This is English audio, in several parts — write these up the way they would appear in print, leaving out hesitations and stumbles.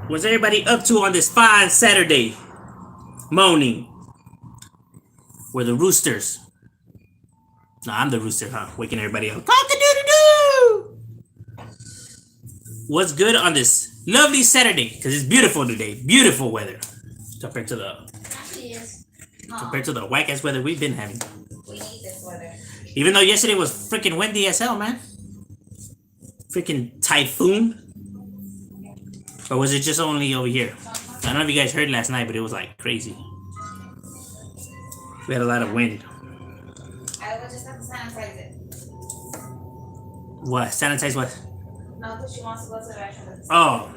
What's everybody up to on this fine Saturday morning? We're the roosters. No, I'm the rooster, huh? Waking everybody up. Cock-a-doodle-doo! What's good on this lovely Saturday? Because it's beautiful today. Beautiful weather. Compared to the Actually, is. compared to the whack ass weather we've been having. We need this weather. Even though yesterday was freaking windy as hell, man. Freaking typhoon. Or was it just only over here? I don't know if you guys heard last night, but it was like crazy. We had a lot of wind. I will just have to sanitize it. What? Sanitize what? No, because she wants to go to the restroom. Oh.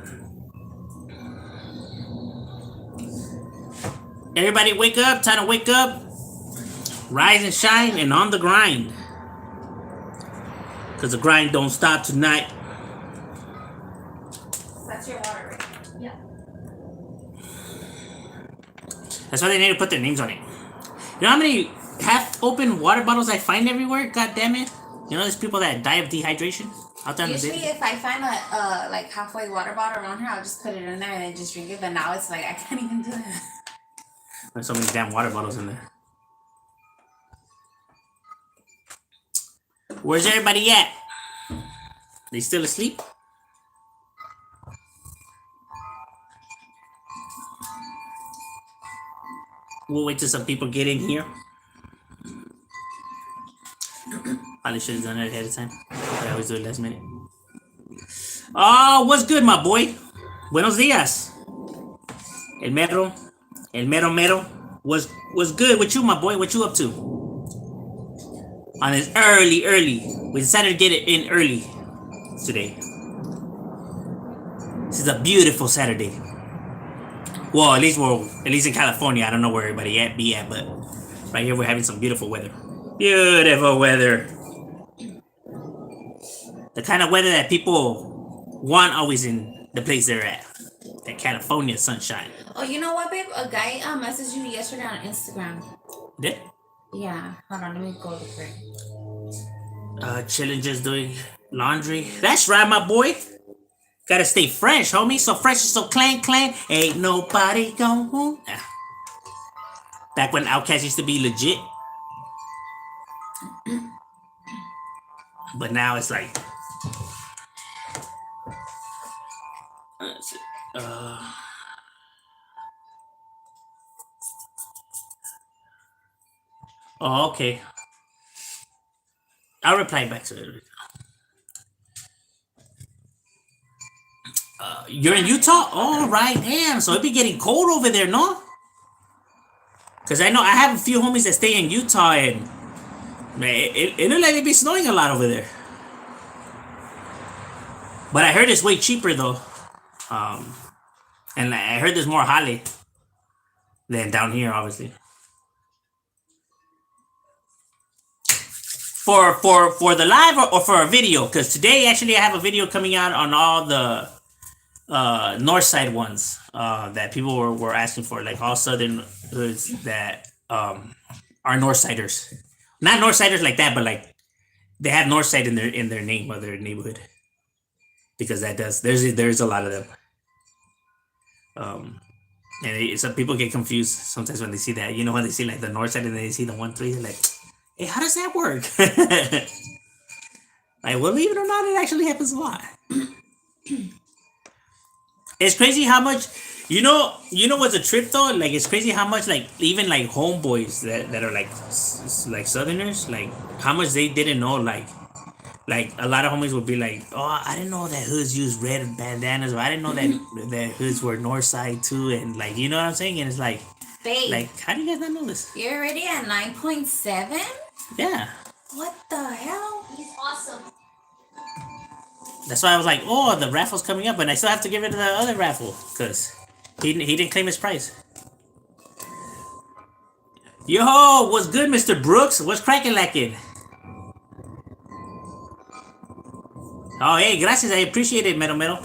Everybody wake up. Time to wake up. Rise and shine and on the grind. Because the grind don't stop tonight. That's your water, right? Yeah. That's why they need to put their names on it. You know how many half-open water bottles I find everywhere? God damn it. You know there's people that die of dehydration? Out there Usually if I find a like halfway water bottle around here, I'll just put it in there and then just drink it. But now it's like I can't even do that. There's so many damn water bottles in there. Where's everybody at? They still asleep? We'll wait till some people get in here. Probably should have done it ahead of time. I always do it last minute. Oh, what's good, my boy? Buenos dias. El mero. El mero mero. What's good with you, my boy? What you up to? On this early. We decided to get it in early today. This is a beautiful Saturday. Well, at least in California. I don't know where everybody be at, but right here we're having some beautiful weather. Beautiful weather. The kind of weather that people want always in the place they're at. That California sunshine. Oh, you know what, babe? A guy messaged you yesterday on Instagram. Did? Yeah. Hold on, let me go for it. Chilling, just doing laundry. That's right, my boy. Gotta stay fresh, homie. So fresh, so clang. Ain't nobody gone. Back when Outkast used to be legit. But now it's like... Oh, okay. I'll reply back to it. You're in Utah? Oh, right. Damn. So it be getting cold over there, no? Because I know I have a few homies that stay in Utah and man, it looks like it be snowing a lot over there. But I heard it's way cheaper though. And I heard there's more Hale than down here, obviously. For the live or for a video? Because today actually I have a video coming out on all the north side ones that people were asking for, like all southern hoods that are north siders. Not north siders like that, but like they have north side in their name or their neighborhood. Because there's a lot of them. And some people get confused sometimes when they see that. You know, when they see like the north side and then they see the 1-3, they're like, hey, how does that work? Like, well, believe it or not, it actually happens a lot. It's crazy how much, you know what's a trip though? Like, it's crazy how much, like, even like homeboys that are like southerners, like how much they didn't know. Like a lot of homies would be like, oh, I didn't know that hoods use red bandanas, or I didn't know that hoods were north side too, and like, you know what I'm saying? And it's like, babe, like, how do you guys not know this? You're already at 9.7? Yeah. What the hell? He's awesome. That's why I was like, oh, the raffle's coming up, and I still have to give it to the other raffle because he didn't claim his prize. Yo, what's good, Mr. Brooks? What's cracking lacking? Oh, hey, gracias. I appreciate it, Metal.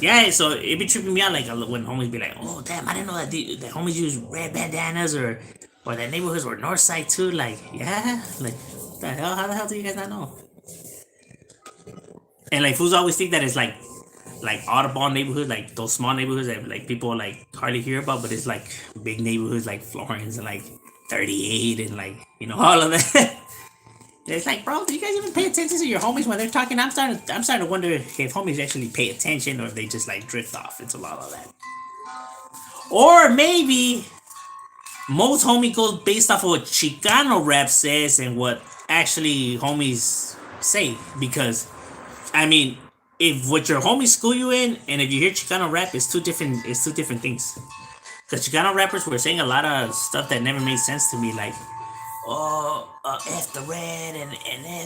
Yeah, so it be tripping me out like when homies be like, oh, damn, I didn't know that the homies use red bandanas or that neighborhoods were north side too. Like, yeah, like, the hell? How the hell do you guys not know? And like, fools always think that it's like like oddball neighborhoods, like those small neighborhoods that like people like hardly hear about, but it's like big neighborhoods like Florence and like 38 and like all of that. It's like, bro, do you guys even pay attention to your homies when they're talking? I'm starting to wonder if homies actually pay attention or if they just like drift off into all of that. Or maybe most homie goes based off of what Chicano rap says and what actually homies say. Because, I mean, if what your homies school you in and if you hear Chicano rap, it's two different things. Because Chicano rappers were saying a lot of stuff that never made sense to me, like, F the red and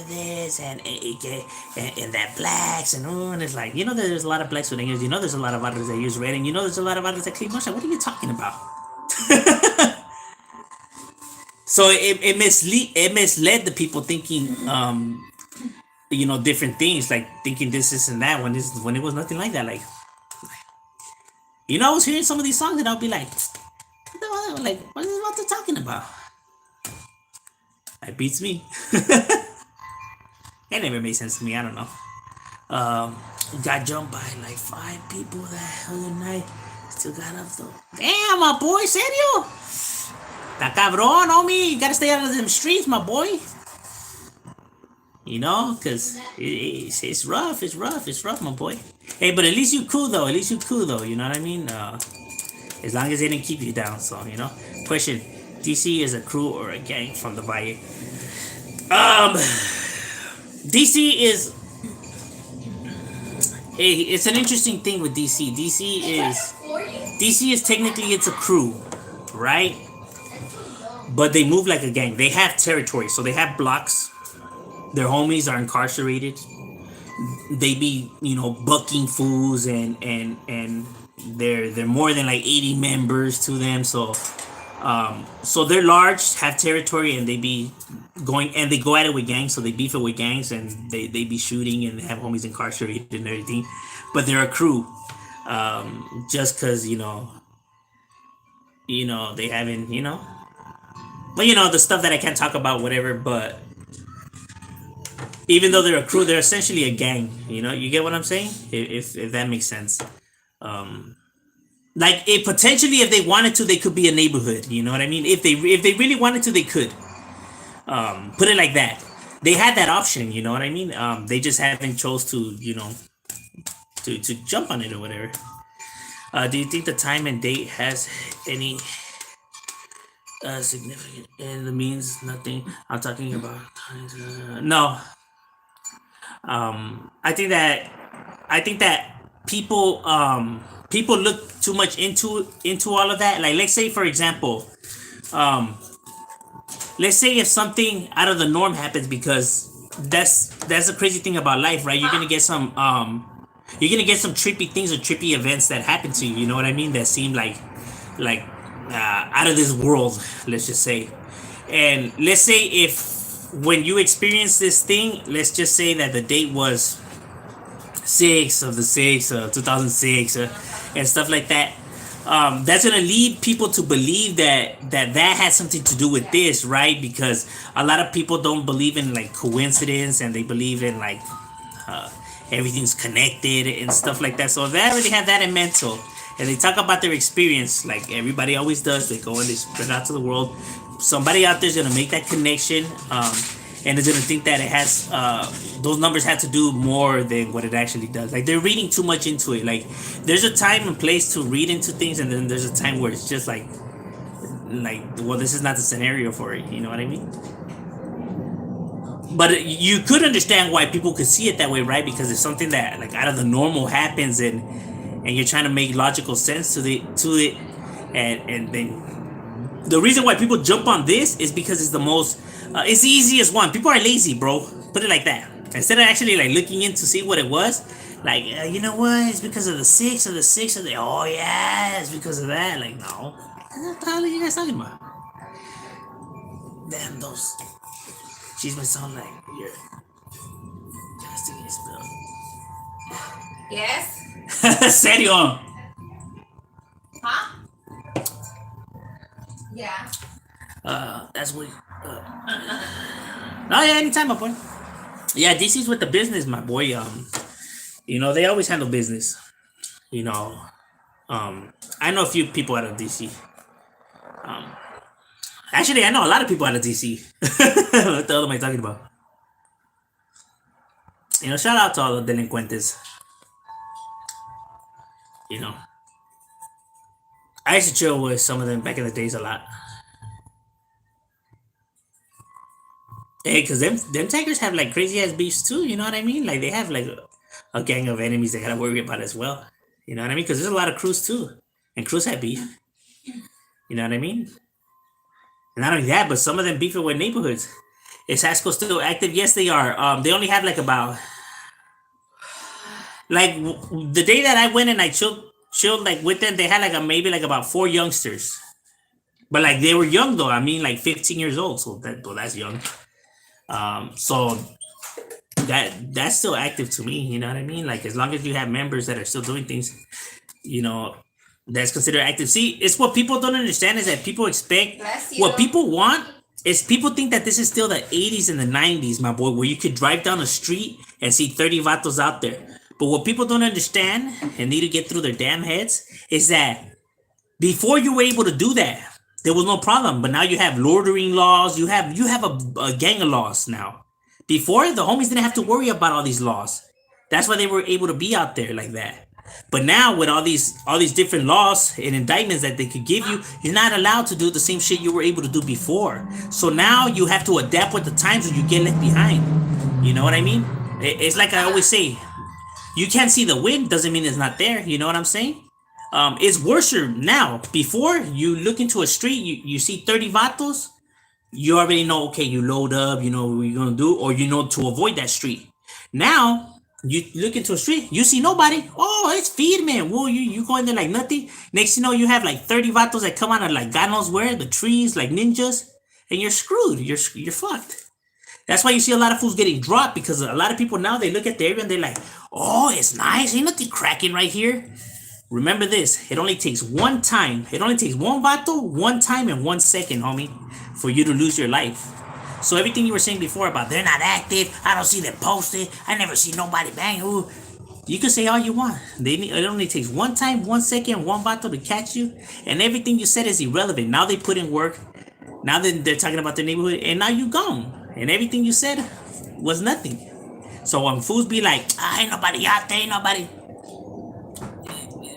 this and that blacks and it's like, there's a lot of blacks with English, there's a lot of others that use red, and there's a lot of others that clean motion. What are you talking about? So it misled the people thinking different things, like thinking this and that when it was nothing like that. Like, I was hearing some of these songs and I'll be like, what is what they're talking about? That beats me. It never made sense to me. I don't know. Got jumped by like 5 people that other night. Still got up though. Damn, my boy, serio? Está cabrón, homie. You gotta stay out of them streets, my boy. Cause it's rough. It's rough, my boy. Hey, but at least you cool though. You know what I mean? As long as they didn't keep you down. So Question: DC is a crew or a gang from the Valle? DC is. It's an interesting thing with DC. DC is technically it's a crew, right? But they move like a gang. They have territory, so they have blocks. Their homies are incarcerated. They be bucking fools and they're more than like 80 members to them. So they're large, have territory, and they be going and they go at it with gangs. So they beef it with gangs and they be shooting and have homies incarcerated and everything. But they're a crew, just because they haven't but the stuff that I can't talk about, whatever. But even though they're a crew, they're essentially a gang. You get what I'm saying? If that makes sense. Like potentially, if they wanted to, they could be a neighborhood. You know what I mean? If they really wanted to, they could. Put it like that. They had that option. You know what I mean? They just haven't chose to to jump on it or whatever. Do you think the time and date has any significant? And it means nothing. I'm talking about no. I think that people look too much into all of that. Like, let's say for example, let's say if something out of the norm happens, because that's the crazy thing about life, right? You're gonna get some trippy things or trippy events that happen to you. You know what I mean? That seem like out of this world. Let's just say, and let's say if when you experience this thing, let's just say that the date was 2006 and stuff like that. That's gonna lead people to believe that has something to do with this, right? Because a lot of people don't believe in like coincidence, and they believe in like everything's connected and stuff like that. So if they already have that in mental, and they talk about their experience, like everybody always does, they go and they spread out to the world. Somebody out there's gonna make that connection, and is gonna think that it has those numbers have to do more than what it actually does. Like, they're reading too much into it. Like, there's a time and place to read into things, and then there's a time where it's just like, well, this is not the scenario for it. You know what I mean? But you could understand why people could see it that way, right? Because it's something that like out of the normal happens, and you're trying to make logical sense to it, and then the reason why people jump on this is because it's the most, it's the easiest one. People are lazy, bro. Put it like that. Instead of actually like looking in to see what it was, like, you know what? It's because of the six, oh yeah, it's because of that. Like, no. What the hell are you guys talking about? Damn, those cheese might sound like you're casting a spell. Yes? Serio? Huh? Yeah. That's what. No, yeah, anytime, my boy. Yeah, DC's with the business, my boy. They always handle business. You know, I know a few people out of DC. Um, Actually, I know a lot of people out of DC. What the hell am I talking about? Shout out to all the delinquentes. You know, I used to chill with some of them back in the days a lot. Hey, cause them tigers have like crazy ass beefs too. You know what I mean? Like they have like a gang of enemies they gotta worry about as well. You know what I mean? Cause there's a lot of crews too, and crews have beef. You know what I mean? And not only that, but some of them beefing with neighborhoods. Is Hasco still active? Yes, they are. They only have like about the day that I went and I chilled like with them. They had like maybe like about four youngsters, but like they were young though. I mean, like 15 years old. So that's young. So that's still active to me. You know what I mean? Like as long as you have members that are still doing things, you know, that's considered active. See, it's what people don't understand is that people expect what people want is people think that this is still the 80s and the 90s, my boy, where you could drive down the street and see 30 vatos out there. But what people don't understand and need to get through their damn heads is that before you were able to do that, there was no problem. But now you have loitering laws. You have a gang of laws now. Before, the homies didn't have to worry about all these laws. That's why they were able to be out there like that. But now with all these different laws and indictments that they could give you, you're not allowed to do the same shit you were able to do before. So now you have to adapt with the times or you get left behind. You know what I mean? It's like I always say, you can't see the wind doesn't mean it's not there. You know what I'm saying? It's worse now. Before, you look into a street, you see 30 vatos, you already know, okay, you load up, you know what you're going to do, or you know to avoid that street. Now, you look into a street, you see nobody. Oh, it's feed, man. Whoa, you go in there like nothing. Next you know, you have like 30 vatos that come out of like God knows where, the trees, like ninjas, and you're screwed. You're fucked. That's why you see a lot of fools getting dropped because a lot of people now, they look at the area and they're like, oh, it's nice. Ain't nothing cracking right here. Remember this, it only takes one time. It only takes one vato, one time, and 1 second, homie, for you to lose your life. So everything you were saying before about they're not active, I don't see them posted, I never see nobody bang. Ooh, you can say all you want. It only takes one time, 1 second, one vato to catch you, and everything you said is irrelevant. Now they put in work. Now they're talking about the neighborhood, and now you gone, and everything you said was nothing. So when fools be like, ain't nobody out there, ain't nobody.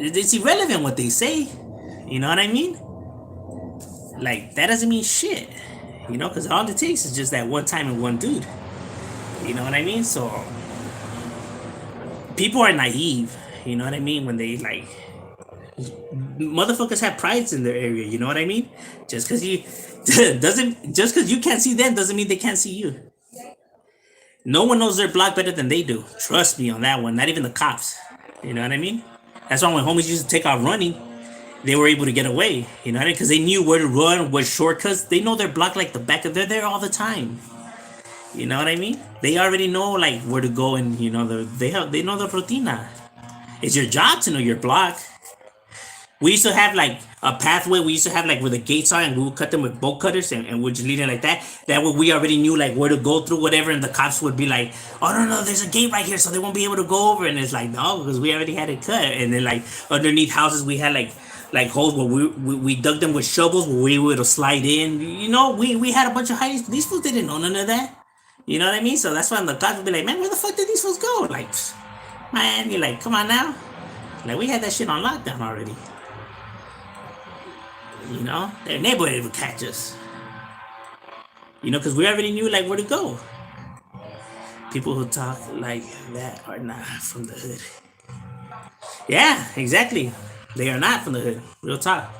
It's irrelevant what they say. You know what I mean? Like, that doesn't mean shit. You know, because all it takes is just that one time and one dude. You know what I mean? So, people are naive. You know what I mean? When they, like, motherfuckers have prides in their area. You know what I mean? Just because you can't see them doesn't mean they can't see you. No one knows their block better than they do. Trust me on that one. Not even the cops. You know what I mean? That's why when homies used to take off running, they were able to get away. You know what I mean? Because they knew where to run, what shortcuts. They know their block like the back of. They're there all the time. You know what I mean? They already know like where to go, and you know they know the rutina. It's your job to know your block. We used to have like a pathway. We used to have like where the gates are, and we would cut them with bolt cutters, and we'd just lead it like that. That way we already knew like where to go through whatever, and the cops would be like, "Oh no, there's a gate right here, so they won't be able to go over." And it's like, no, because we already had it cut. And then like underneath houses, we had like holes where we dug them with shovels where we would slide in. You know, we had a bunch of hiding. These fools didn't know none of that. You know what I mean? So that's why the cops would be like, "Man, where the fuck did these fools go?" Like, man, you're like, come on now. Like we had that shit on lockdown already. You know, their neighborhood would catch us. You know, because we already knew like where to go. People who talk like that are not from the hood. Yeah, exactly. They are not from the hood. Real talk.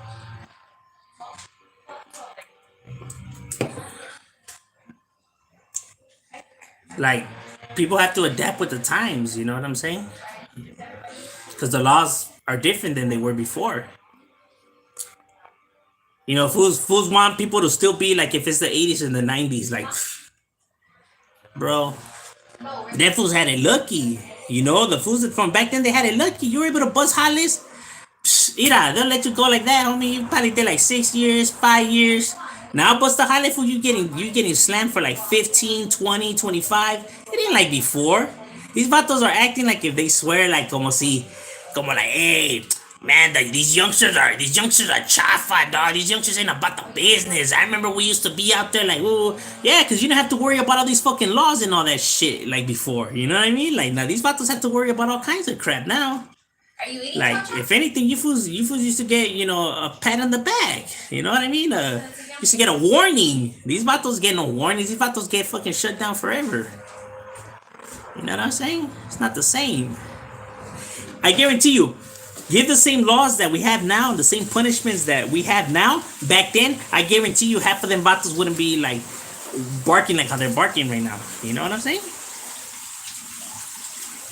Like, people have to adapt with the times. You know what I'm saying? Because the laws are different than they were before. You know, fools want people to still be like if it's the 80s and the 90s. Like, bro, them fools had it lucky. You know, the fools from back then, they had it lucky. You were able to bust hollies. Ira, they'll let you go like that, homie. You probably did like 6 years, 5 years. Now bust the holly fool, you getting slammed for like 15, 20, 25. It ain't like before. These vatos are acting like if they swear like como si Como like, hey, man, these youngsters are chafa, dog. These youngsters ain't about the business. I remember we used to be out there like, ooh, yeah, because you didn't have to worry about all these fucking laws and all that shit like before. You know what I mean? Like now these vatos have to worry about all kinds of crap now. Are you eating Like something? if anything, you fools used to get a pat on the back. You know what I mean? Used to get a warning. These vatos get no warnings. These vatos get fucking shut down forever. You know what I'm saying? It's not the same. I guarantee you, give the same laws that we have now, the same punishments that we have now, back then, I guarantee you half of them vatos wouldn't be like barking like how they're barking right now. You know what I'm saying?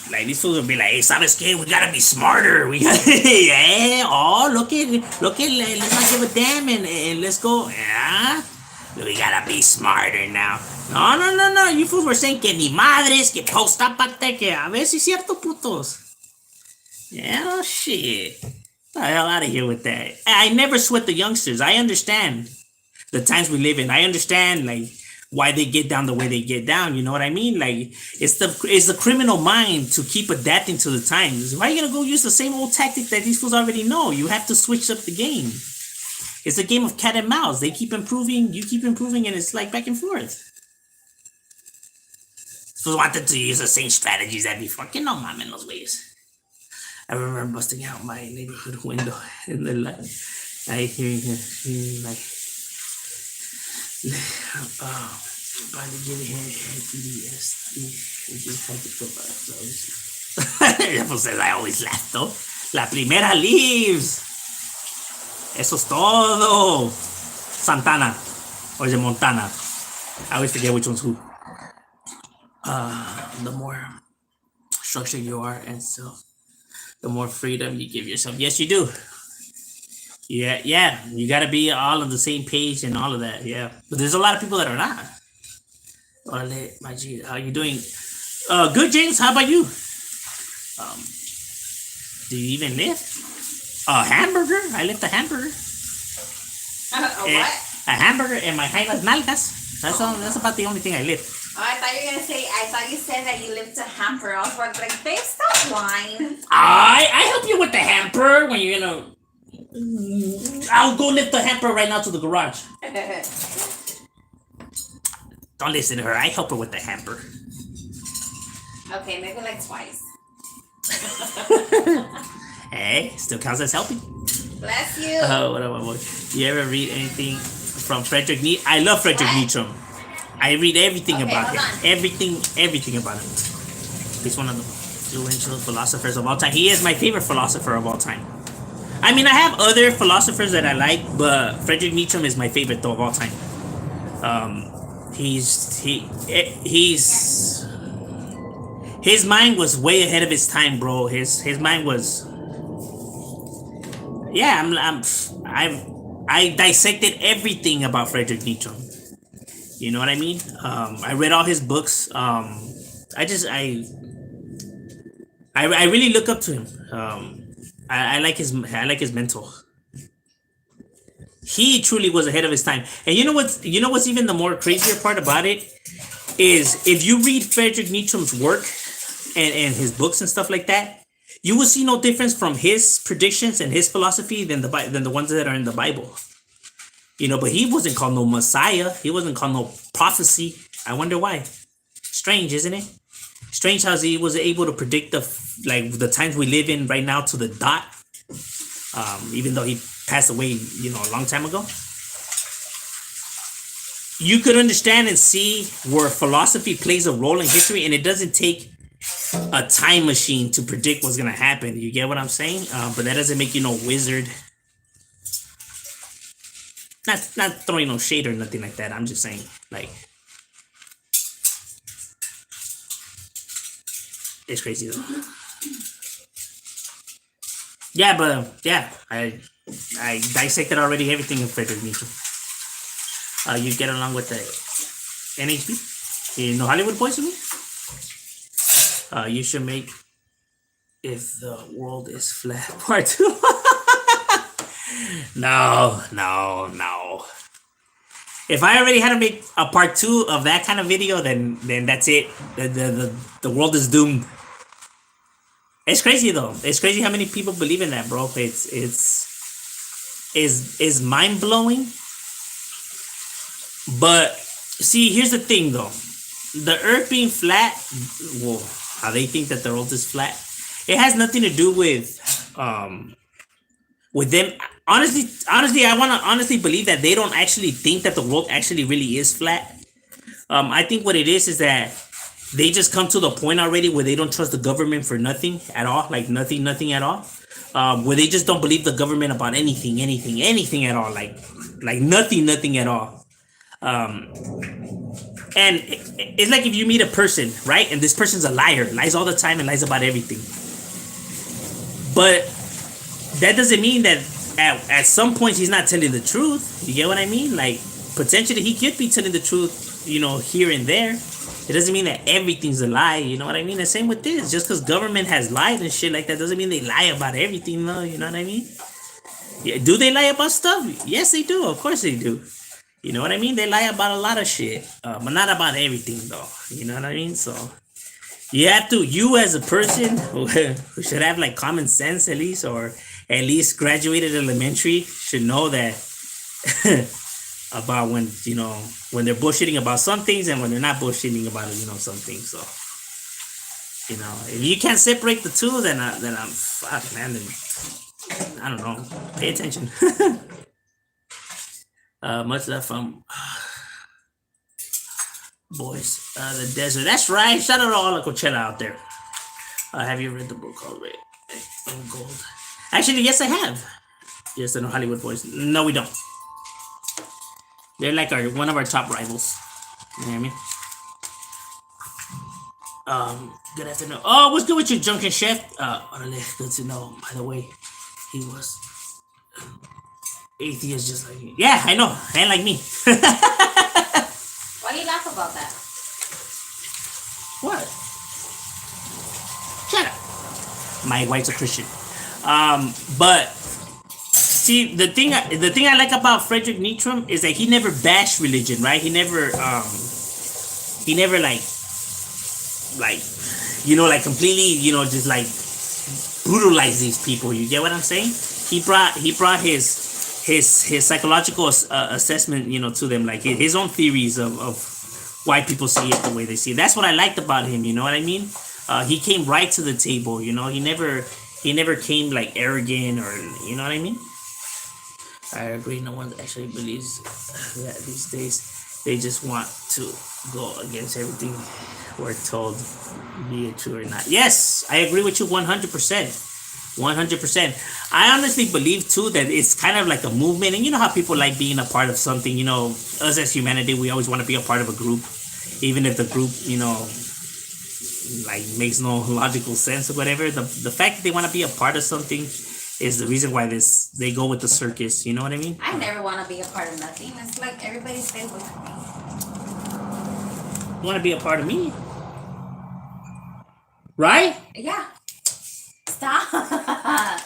Like these fools would be like, hey, ¿sabes qué? We gotta be smarter. We gotta, yeah, oh, look at, let's not give a damn and let's go. Yeah, we gotta be smarter now. No. You fools were saying que ni madres, que postápate, que a ver si es cierto, putos. Yeah, oh, shit. The hell out of here with that. I never sweat the youngsters. I understand the times we live in. I understand like why they get down the way they get down. You know what I mean? Like it's the criminal mind to keep adapting to the times. Why are you gonna go use the same old tactic that these fools already know? You have to switch up the game. It's a game of cat and mouse. They keep improving, you keep improving, and it's like back and forth. Fools wanted to use the same strategies that before. Que no mamen los güeyes. I remember busting out my neighborhood window in the light. I hear like, para que pues I always laugh, though. La primera leaves. Eso es todo. Santana. Or is it Montana? I always forget which one's who. The more structured you are and so the more freedom you give yourself. Yes, you do. Yeah. You gotta be all on the same page and all of that. Yeah. But there's a lot of people that are not. Ole, my G, how you doing? Good, James. How about you? Do you even lift? A hamburger? I lift a hamburger. What? A hamburger and my hind nalgas. That's about the only thing I lift. Oh, I thought you said that you lived to hamper. I was like, babe, stop lying. I help you with the hamper when you're gonna. I'll go lift the hamper right now to the garage. Don't listen to her. I help her with the hamper. Okay, maybe like twice. Hey, still counts as helping. Bless you. What? You ever read anything from Friedrich Nietzsche? I love Friedrich Nietzsche. I read everything about him. Everything about him. He's one of the influential philosophers of all time. He is my favorite philosopher of all time. I mean, I have other philosophers that I like, but Friedrich Nietzsche is my favorite though of all time. He's his mind was way ahead of his time, bro. His mind was. Yeah, I dissected everything about Friedrich Nietzsche. You know what I mean? I read all his books. I really look up to him. I like his mental. He truly was ahead of his time. And you know what's even the more crazier part about it is if you read Friedrich Nietzsche's work and his books and stuff like that, you will see no difference from his predictions and his philosophy than the ones that are in the Bible. You know, but he wasn't called no Messiah. He wasn't called no prophecy. I wonder why. Strange, isn't it? Strange how he was able to predict the times we live in right now to the dot. Even though he passed away, a long time ago. You could understand and see where philosophy plays a role in history, and it doesn't take a time machine to predict what's gonna happen. You get what I'm saying? But that doesn't make you no wizard. Not throwing no shade or nothing like that. I'm just saying, like, it's crazy though. Yeah, but yeah, I dissected already everything in Friedrich Nietzsche. You get along with the NHB? You know Hollywood Boys with me? You should make If the World is Flat Part 2. No. If I already had to make a part 2 of that kind of video, then that's it. The world is doomed. It's crazy though. It's crazy how many people believe in that, bro. It's mind blowing. But see, here's the thing though. The Earth being flat, well, how they think that the Earth is flat, it has nothing to do with them. Honestly, I want to honestly believe that they don't actually think that the world actually really is flat. I think what it is that they just come to the point already where they don't trust the government for nothing at all, like nothing at all. Where they just don't believe the government about anything at all, like nothing at all. And it's like if you meet a person, right, and this person's a liar, lies all the time and lies about everything. But that doesn't mean that at some point he's not telling the truth. You get what I mean? Like potentially he could be telling the truth, here and there. It doesn't mean that everything's a lie. You know what I mean? The same with this. Just because government has lied and shit like that doesn't mean they lie about everything, though. You know what I mean? Yeah, do they lie about stuff? Yes, they do. Of course they do. You know what I mean? They lie about a lot of shit, but not about everything, though. You know what I mean? So you as a person who should have like common sense at least, or at least graduated elementary, should know that about when they're bullshitting about some things and when they're not bullshitting about some things. So if you can't separate the two, then I'm fuck, man. Then I don't know. Pay attention. Much love from boys. The desert. That's right. Shout out to all the Coachella out there. Have you read the book called Red and Gold? Actually, yes, I have. Yes, I know Hollywood Boys. No, we don't. They're like one of our top rivals. You know what I mean? Good afternoon. Oh, what's good with you, Drunken Chef? Good to know. By the way, he was atheist just like me. Yeah, I know. And like me. Why do you laugh about that? What? Shut up. My wife's a Christian. But see, the thing I like about Friedrich Nietzsche is that he never bashed religion, right? He never like completely, just like brutalize these people. You get what I'm saying? He brought his psychological assessment, to them, like his own theories of why people see it the way they see it. That's what I liked about him. You know what I mean? He came right to the table. He never came like arrogant, or you know what I mean? I agree. No one actually believes that these days. They just want to go against everything we're told, be it true or not. Yes, I agree with you 100%. 100%. I honestly believe too that it's kind of like a movement, and you know how people like being a part of something. Us as humanity, we always want to be a part of a group, even if the group, like makes no logical sense or whatever. The fact that they want to be a part of something is the reason why they go with the circus. You know what I mean? I never want to be a part of nothing. It's like everybody stays with me. You want to be a part of me, right? Yeah. Stop. I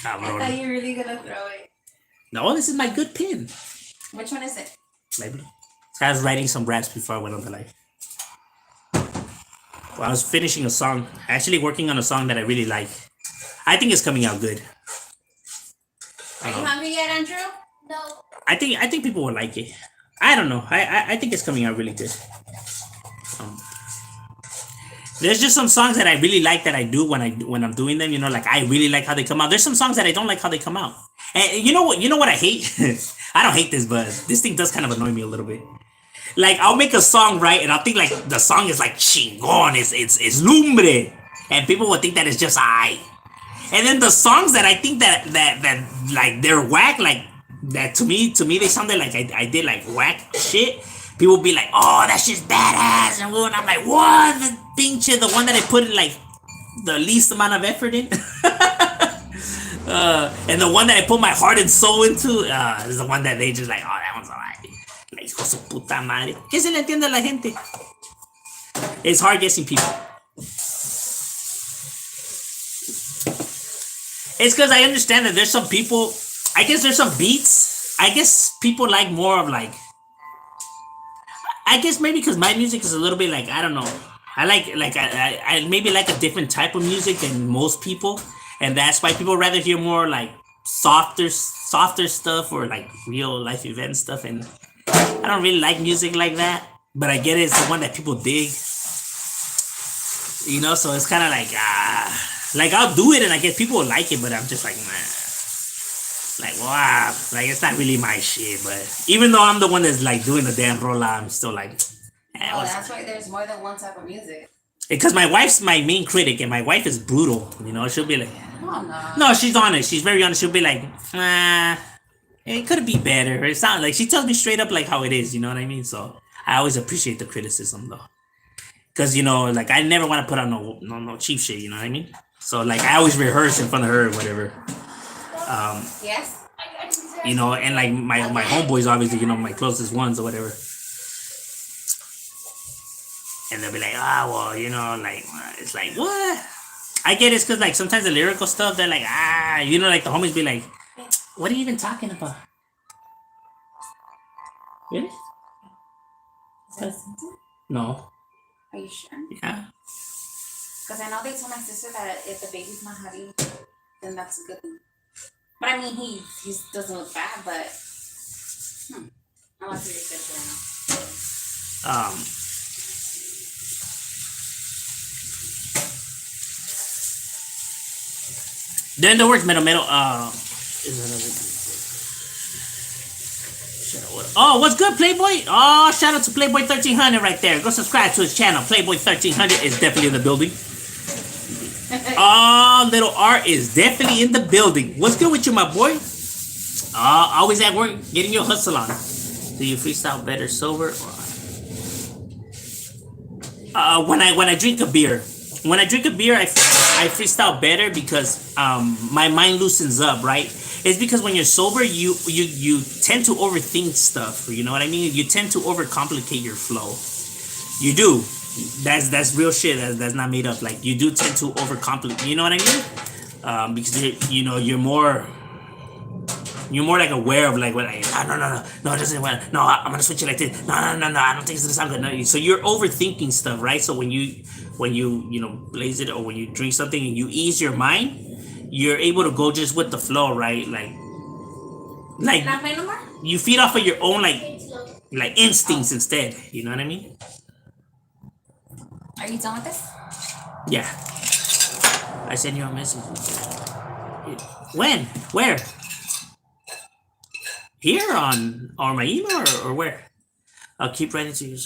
thought you were really gonna throw it. No, this is my good pin. Which one is it? Maybe. I was writing some raps before I went on the live. Well, I was finishing a song, actually working on a song that I really like. I think it's coming out good. Are you hungry yet, Andrew? No. I think people will like it. I don't know. I think it's coming out really good. There's just some songs that I really like that I do when I'm doing them. Like I really like how they come out. There's some songs that I don't like how they come out. And you know what I hate? I don't hate this, but this thing does kind of annoy me a little bit. Like I'll make a song, right, and I'll think like the song is like chingón, it's lumbre, and people would think that it's just I. And then the songs that I think that like they're whack, like that to me they sounded like I did like whack shit. People be like, oh, that shit's badass, and I'm like, what? The one that I put in like the least amount of effort in, and the one that I put my heart and soul into is the one that they just like, oh, that one's alright. Like, hijo su puta madre. ¿Qué se le entiende a la gente? It's hard guessing people. It's because I understand that there's some people, I guess there's some beats. I guess people like more of like, I guess maybe because my music is a little bit like, I don't know. I I maybe like a different type of music than most people, and that's why people rather hear more like softer stuff or like real life event stuff. And I don't really like music like that, but I get it. It's the one that people dig, you know. So it's kind of like I'll do it, and I guess people will like it, but I'm just like, man, like wow, like it's not really my shit. But even though I'm the one that's like doing the damn roll, I'm still like, oh, that's why there's more than one type of music. Because my wife's my main critic, and my wife is brutal. You know, she'll be like, oh, no. no, she's honest. She's very honest. She'll be like, it could be better. It's not like she tells me straight up like how it is. You know what I mean? So I always appreciate the criticism though, because you know, like I never want to put on no cheap shit. You know what I mean? So like I always rehearse in front of her or whatever. Yes. You know, and like my homeboys, obviously, you know, my closest ones or whatever. And they'll be like, well, you know, like, it's like, what? I get it's because, like, sometimes the lyrical stuff, they're like, you know, like, the homies be like, what are you even talking about? Really? No. Are you sure? Yeah. Because I know they told my sister that if the baby's not hurting, then that's a good thing. But I mean, he doesn't look bad, but I want to see right now. Then the words metal. Oh, what's good, Playboy? Oh, shout out to Playboy 1300 right there. Go subscribe to his channel. Playboy 1300 is definitely in the building. Oh, little Art is definitely in the building. What's good with you, my boy? Always at work, getting your hustle on. Do you freestyle better sober? When I drink a beer. When I drink a beer, I freestyle better because my mind loosens up, right? It's because when you're sober, you tend to overthink stuff. You know what I mean? You tend to overcomplicate your flow. You do. That's real shit. That's not made up. Like you do tend to overcomplicate. You know what I mean? Because you're more like aware of like what no it doesn't no I'm gonna switch it like this no I don't think it's gonna sound good no. So you're overthinking stuff, right? So when you blaze it or when you drink something and you ease your mind, you're able to go just with the flow, right? Like Not play no more? you feed off of your own like instincts instead. You know what I mean? Are you done with this? Yeah. I sent you a message. When? Where? Here on my email or where? I'll keep writing to you.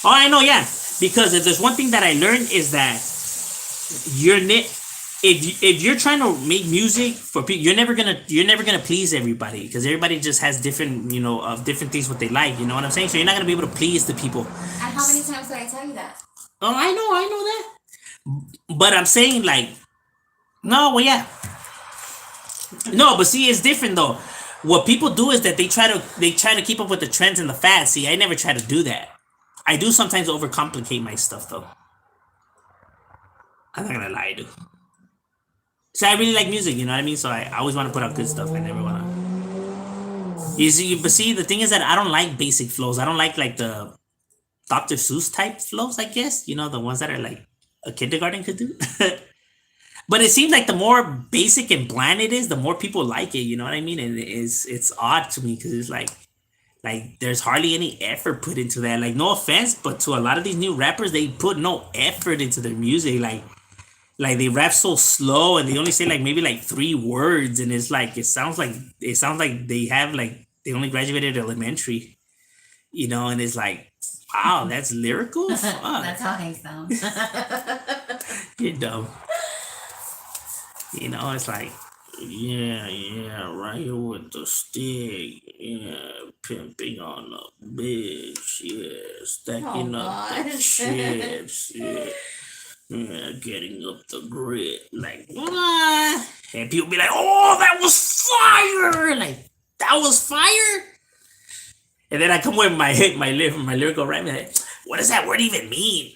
Oh, I know, yeah. Because if there's one thing that I learned is that if you're trying to make music for people, you're never gonna please everybody because everybody just has different different things what they like. You know what I'm saying? So you're not gonna be able to please the people. And how many times did I tell you that? Oh, I know that. But I'm saying like, no, well, yeah. No, but see, it's different though. What people do is that they try to keep up with the trends and the fads. See, I never try to do that. I do sometimes overcomplicate my stuff though. I'm not gonna lie, dude. So I really like music, you know what I mean? So I always want to put out good stuff. I never wanna. You see, but see, the thing is that I don't like basic flows. I don't like the Dr. Seuss type flows. I guess you know the ones that are like a kindergarten could do. But it seems like the more basic and bland it is, the more people like it. You know what I mean? And it's odd to me because it's like there's hardly any effort put into that. Like no offense, but to a lot of these new rappers, they put no effort into their music. Like they rap so slow and they only say like maybe like 3 words, and it's like it sounds like they have like they only graduated elementary. You know, and it's like, wow, that's lyrical. That's how he sounds. You're dumb. You know, it's like, yeah, right here with the stick, yeah, pimping on a bitch, yeah, stacking up the chips, yeah, getting up the grit, like, what? And people be like, oh, that was fire, like, that was fire? And then I come with my lyrical rhyme, like, what does that word even mean?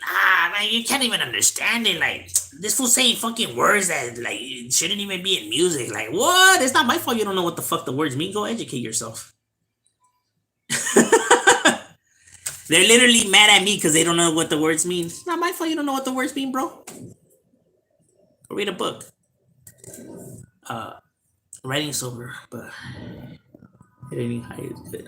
Man, you can't even understand it. Like, this fool saying fucking words that, like, shouldn't even be in music. Like, what? It's not my fault you don't know what the fuck the words mean. Go educate yourself. They're literally mad at me because they don't know what the words mean. It's not my fault you don't know what the words mean, bro. Read a book. Writing sober, but editing high is good.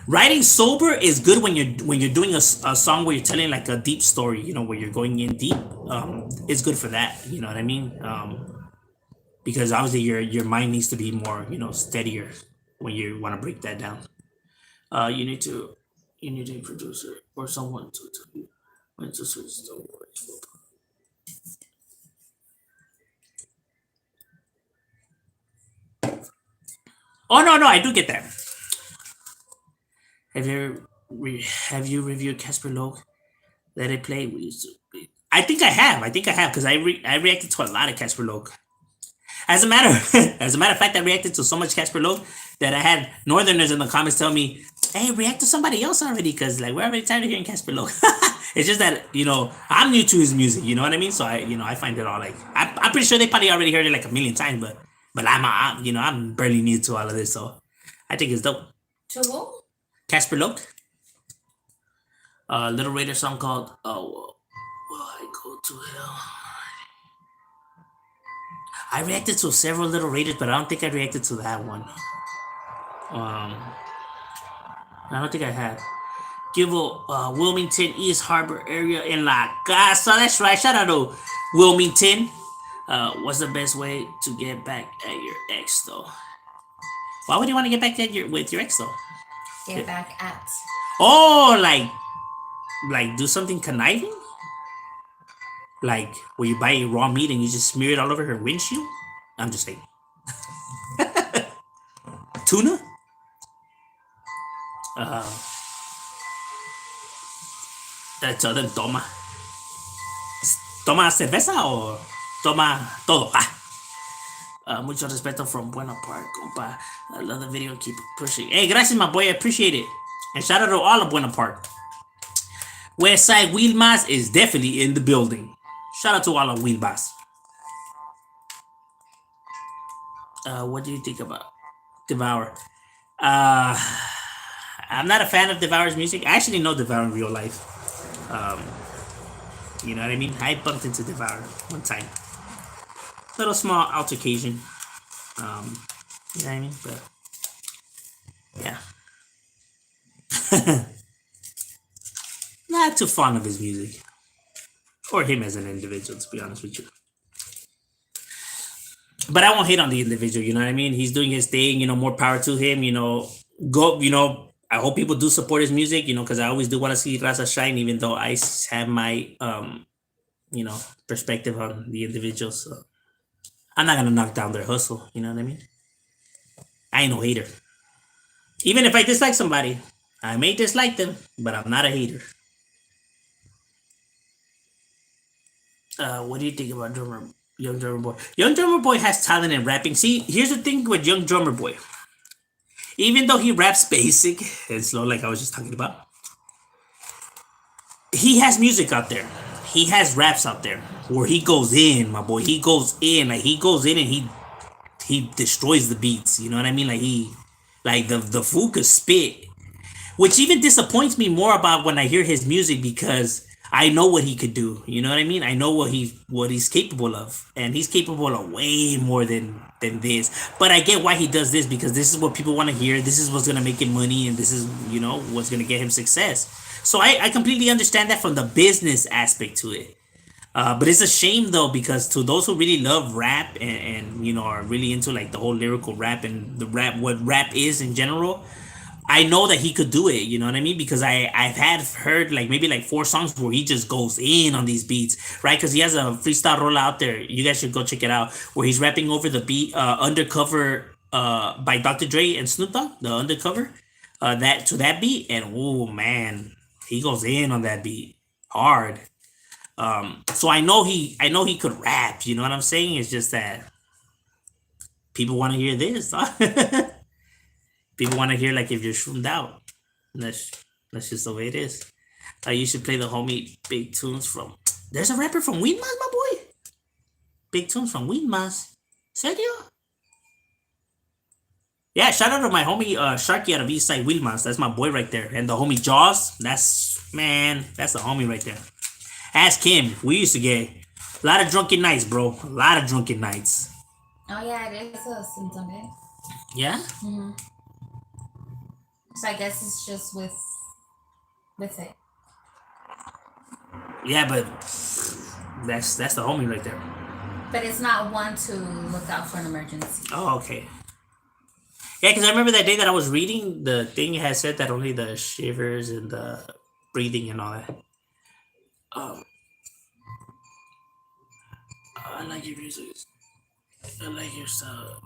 Writing sober is good when you're doing a song where you're telling like a deep story, you know, where you're going in deep. It's good for that, you know what I mean? Because obviously your mind needs to be more, you know, steadier when you want to break that down. You need a producer or someone to tell you when to switch the words. Oh no, I do get that. Have you reviewed Casper Logue? Let it play. I think I have. Because I reacted to a lot of Casper Logue. As a matter of fact, I reacted to so much Casper Logue that I had Northerners in the comments tell me, "Hey, react to somebody else already," because like we're already tired of hearing Casper Logue. It's just that I'm new to his music. You know what I mean? So I find it all like I'm pretty sure they probably already heard it like a million times, but I'm barely new to all of this, so I think it's dope. To who? Casper Logue. Little Raider song called Will I Go to Hell? I reacted to several Little Raiders, but I don't think I reacted to that one. I don't think I had. Give Wilmington East Harbor area in La Casa. That's right. Shout out to Wilmington. What's the best way to get back at your ex though? Why would you want to get back at with your ex though? Get back at. Oh, like do something conniving? Like where you buy raw meat and you just smear it all over her windshield? I'm just saying. Tuna? Tell them toma. ¿Toma cerveza o toma todo? Mucho respeto from Buena Park, compa. I love the video and keep pushing. Hey, gracias, my boy. I appreciate it. And shout out to all of Buena Park. Westside Wheelmas is definitely in the building. Shout out to all of Wheelmas. What do you think about Devour? I'm not a fan of Devour's music. I actually know Devour in real life. You know what I mean? I bumped into Devour one time. Little small altercation. You know what I mean? But yeah. Not too fond of his music. Or him as an individual, to be honest with you. But I won't hate on the individual, you know what I mean? He's doing his thing, more power to him, I hope people do support his music, because I always do want to see Raza shine, even though I have my, perspective on the individual. So I'm not going to knock down their hustle, you know what I mean? I ain't no hater. Even if I dislike somebody, I may dislike them, but I'm not a hater. What do you think about Young Drummer Boy? Young Drummer Boy has talent in rapping. See, here's the thing with Young Drummer Boy. Even though he raps basic and slow, like I was just talking about, he has music out there. He has raps out there where he goes in, my boy. He goes in, and he destroys the beats. You know what I mean? Like the fool could spit, which even disappoints me more about when I hear his music because I know what he could do. You know what I mean? I know what he's capable of, and he's capable of way more than this. But I get why he does this, because this is what people want to hear. This is what's gonna make him money, and this is what's gonna get him success. So I completely understand that from the business aspect to it. But it's a shame though, because to those who really love rap and are really into like the whole lyrical rap and what rap is in general, I know that he could do it, you know what I mean? Because I've heard like maybe like 4 songs where he just goes in on these beats, right? Because he has a freestyle roll out there. You guys should go check it out, where he's rapping over the beat, Undercover, by Dr. Dre and Snoop Dogg, the Undercover, that beat, and oh man, he goes in on that beat hard. So I know he could rap. You know what I'm saying? It's just that people want to hear this. People want to hear like if you're shroomed out. That's just the way it is. You should play the homie Big Tunes from. There's a rapper from Weedmas, my boy. Big Tunes from Weedmas. Serio? Yeah, shout out to my homie Sharky out of East Side Wilmas. That's my boy right there. And the homie Jaws, that's the homie right there. Ask him. We used to get a lot of drunken nights, bro. A lot of drunken nights. Oh yeah, it is a symptom, eh? Yeah? Mm-hmm. So I guess it's just with it. Yeah, but that's the homie right there. But it's not one to look out for an emergency. Oh, okay. Yeah, because I remember that day that I was reading, the thing had said that only the shivers and the breathing and all that. I like your music. I like your style.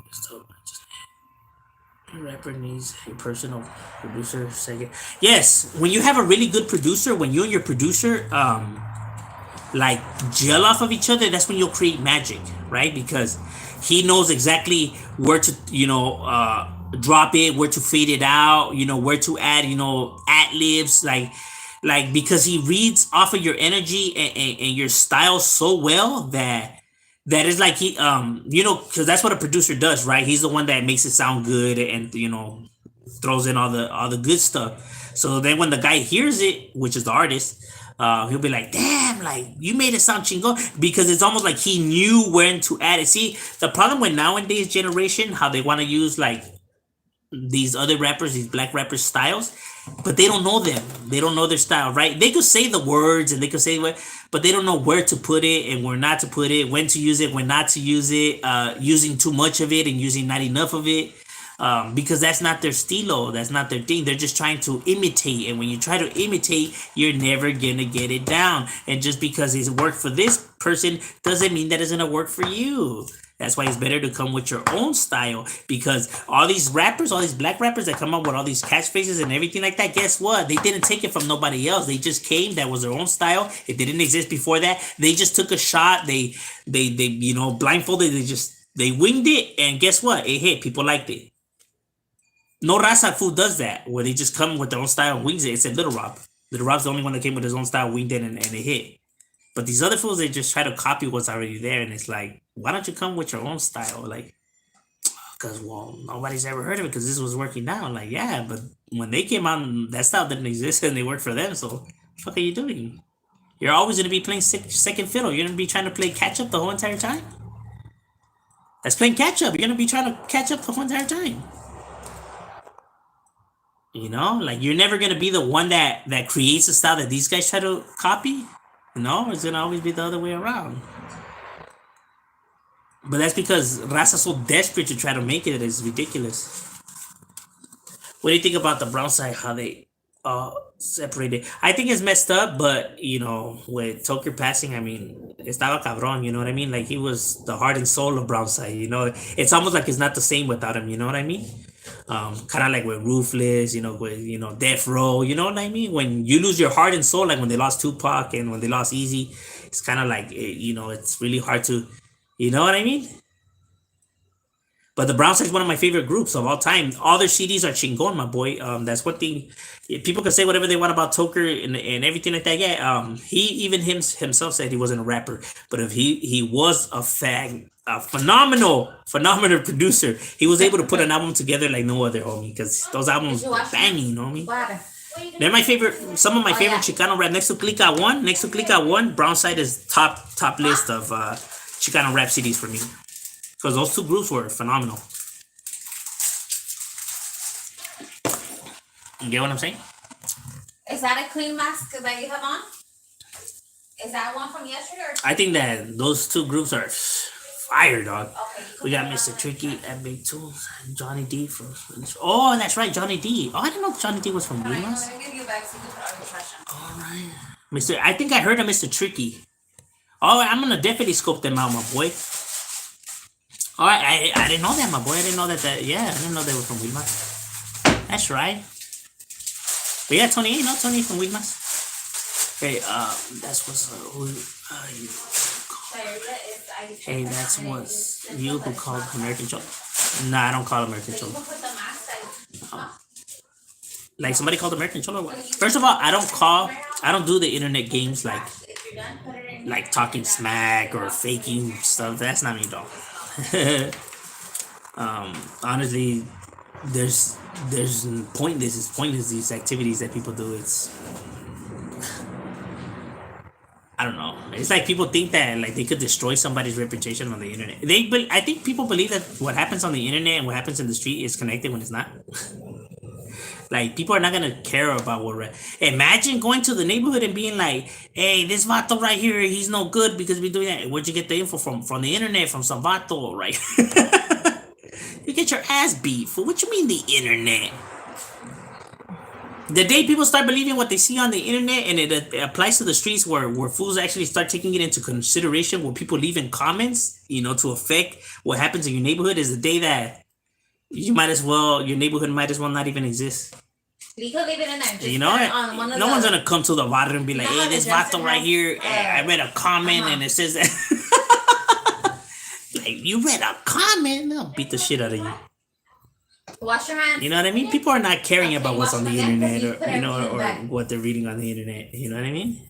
A rapper needs a personal producer. Second, yes. When you have a really good producer, when you and your producer like gel off of each other, that's when you'll create magic, right? Because he knows exactly where to drop it, where to fade it out, where to add ad libs, like because he reads off of your energy and your style so well that is like he because that's what a producer does, right? He's the one that makes it sound good and throws in all the good stuff. So then when the guy hears it, which is the artist, he'll be like, damn, like you made it sound chingo, because it's almost like he knew when to add it. See, the problem with nowadays generation, how they want to use like these other rappers, these black rappers styles, but they don't know them. They don't know their style, right? They could say the words and they could say what, but they don't know where to put it and where not to put it, when to use it, when not to use it, using too much of it and using not enough of it. Because that's not their stilo, that's not their thing. They're just trying to imitate, and when you try to imitate, you're never gonna get it down. And just because it's worked for this person doesn't mean that it's gonna work for you. That's why it's better to come with your own style, because all these rappers, all these black rappers that come up with all these catchphrases and everything like that, guess what? They didn't take it from nobody else. They just came. That was their own style. It didn't exist before that. They just took a shot. They blindfolded. They winged it, and guess what? It hit. People liked it. No Raza food does that, where they just come with their own style and wings it. It's a Little Rob. Little Rob's the only one that came with his own style, winged it, and it hit. But these other fools, they just try to copy what's already there, and it's like, why don't you come with your own style? Like, because, well, nobody's ever heard of it because this was working now. Like, yeah, but when they came out, that style didn't exist, and they worked for them, so what the fuck are you doing? You're always going to be playing second fiddle. You're going to be trying to play catch-up the whole entire time? That's playing catch-up. You're going to be trying to catch up the whole entire time. Like you're never gonna be the one that creates a style that these guys try to copy. It's gonna always be the other way around. But that's because Raza's so desperate to try to make it, it's ridiculous. What do you think about the brown side? How they separated? I think it's messed up, but with Toker passing, I mean, estaba cabrón. You know what I mean? Like he was the heart and soul of brown side. It's almost like it's not the same without him. You know what I mean? Kind of like with Ruthless, with Death Row, you know what I mean? When you lose your heart and soul, like when they lost Tupac and when they lost Easy, it's kind of like, it's really hard to, you know what I mean? But the Brown Side is one of my favorite groups of all time. All their CDs are chingon, my boy. That's one thing. People can say whatever they want about Toker and everything like that. Yeah. He even himself said he wasn't a rapper, but if he was a phenomenal producer. He was able to put an album together like no other, homie. Because those albums banging, homie. They're my favorite. Some of my favorite Chicano rap. Next to Clica One, Brown Side is top list of Chicano rap CDs for me. Because those two groups were phenomenal. You get what I'm saying? Is that a clean mask that you have on? Is that one from yesterday? I think that those two groups are fire, dog. Okay, we got Mr. Tricky and Big Tools and Johnny D from. Oh, that's right, Johnny D. Oh, I didn't know Johnny D was from Wilmas. Let me give you back so you can put all your trash on. All right, I think I heard of Mr. Tricky. Oh, I'm gonna definitely scope them out, my boy. All right, I didn't know that, my boy. I didn't know that. Yeah, I didn't know they were from Wilmas. That's right. But yeah, Tony from Wilmas. Hey, that's what's Hey, that's what you who called American Cholo. Nah, I don't call American Cholo. Like somebody called American Cholo. First of all, I don't do the internet games like talking smack or faking stuff. That's not me, dog. Honestly, there's pointless. It's pointless, these activities that people do. It's, I don't know. It's like people think that like they could destroy somebody's reputation on the internet. I think people believe that what happens on the internet and what happens in the street is connected when it's not. Like people are not gonna care about imagine going to the neighborhood and being like, "Hey, this vato right here, he's no good because we're doing that." Where'd you get the info from? From the internet, from some vato, right? You get your ass beat for what you mean the internet. The day people start believing what they see on the internet and it applies to the streets where fools actually start taking it into consideration, where people leave in comments, to affect what happens in your neighborhood, is the day that your neighborhood might as well not even exist. You could leave it in there. Just no one's gonna come to the water and be like, "Hey, this vato right here, I read a comment and it says that." Like, you read a comment? I'll beat the shit out of you. Wash your hands. You know what I mean? People are not caring about what's on the internet or what they're reading on the internet. You know what I mean?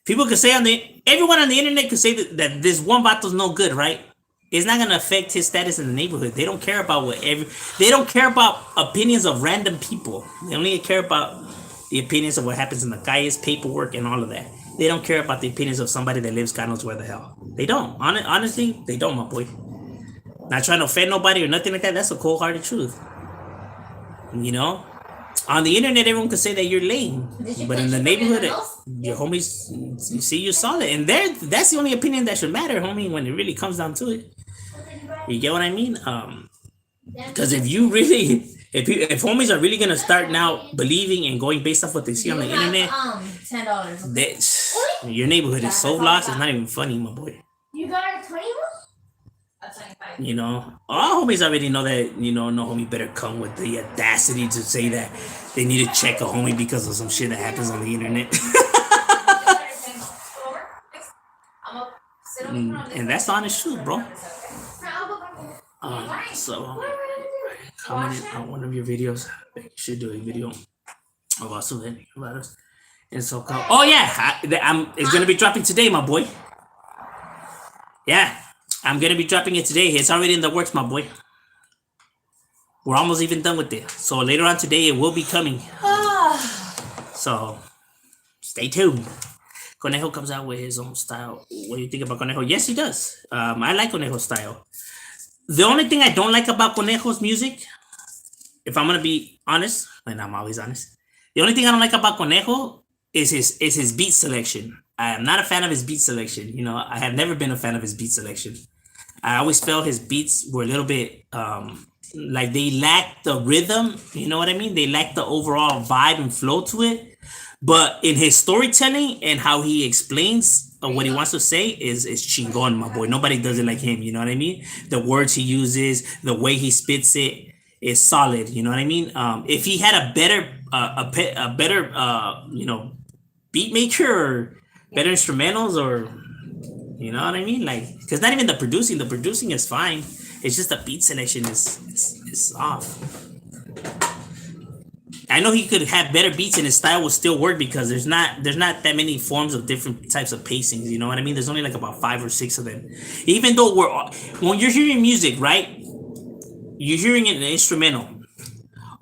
People could say everyone on the internet could say that this one vato's no good, right? It's not gonna affect his status in the neighborhood. They don't care about they don't care about opinions of random people. They only care about the opinions of what happens in the calles, paperwork, and all of that. They don't care about the opinions of somebody that lives God knows where the hell. They don't. Honestly, they don't, my boy. Not trying to offend nobody or nothing like that. That's a cold-hearted truth. On the internet, everyone could say that you're lame, but in the neighborhood, your homies, you saw that, and that's the only opinion that should matter, homie. When it really comes down to it, you get what I mean? Because if homies are really gonna start now believing and going based off what they see on the internet, $10. Your neighborhood is so lost. It's not even funny, my boy. You got a 20? All homies already know that, no homie better come with the audacity to say that they need to check a homie because of some shit that happens on the internet. And that's the honest truth, bro. So, comment on one of your videos. You should do a video about something about us. And so, oh yeah, it's gonna be dropping today, my boy. Yeah. I'm gonna be dropping it today. It's already in the works, my boy. We're almost even done with it. So later on today, it will be coming. So stay tuned. Conejo comes out with his own style. What do you think about Conejo? Yes, he does. I like Conejo's style. The only thing I don't like about Conejo's music, if I'm gonna be honest, and I'm always honest, the only thing I don't like about Conejo is his beat selection. I am not a fan of his beat selection. I have never been a fan of his beat selection. I always felt his beats were a little bit like they lacked the rhythm. You know what I mean? They lacked the overall vibe and flow to it. But in his storytelling and how he explains what he wants to say is chingon, my boy. Nobody does it like him. You know what I mean? The words he uses, the way he spits it is solid. You know what I mean? If he had a better beat maker or better instrumentals, or you know what I mean, like, because not even the producing is fine, it's just the beat selection is off. I know he could have better beats and his style will still work because there's not that many forms of different types of pacings, you know what I mean? There's only like about 5 or 6 of them. Even though when you're hearing music, right, you're hearing an instrumental,